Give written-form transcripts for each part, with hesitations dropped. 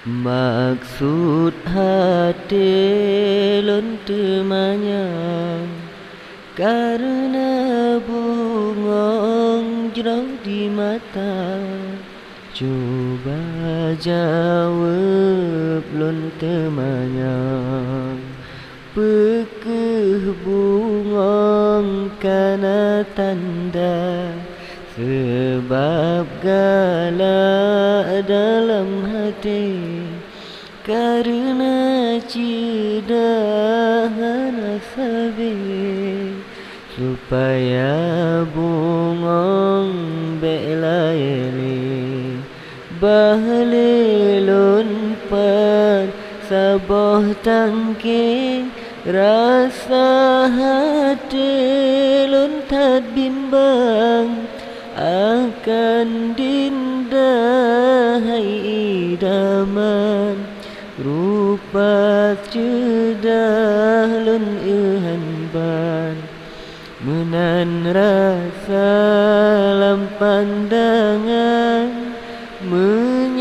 Maksud hati lontemanya karena bungong jauh di mata. Coba jawab lontemanya, pekeh bungong kana tanda sebab galak dalam hati karena cidahan sabi supaya bungong belaili bahlilun pan saboh tangking rasa hati lun tad bimbang akan dinda hai idaman rupa cedah lun ihanban menan rasa lam pandangan menyadinda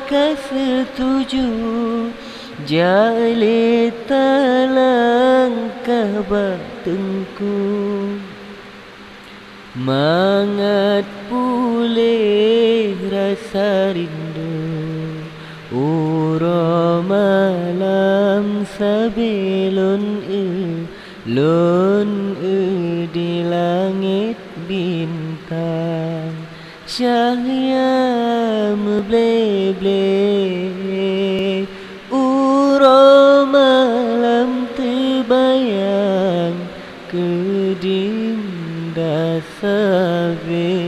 kesetuju jali talangkah batengku mangat pulih rasa rindu uro malam sabilun lun di langit bintang cahaya meble-ble uro malam terbayang kedinda sabe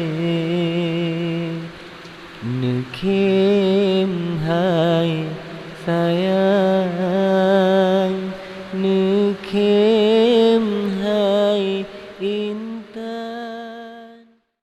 nekim hai sayang nekim hai in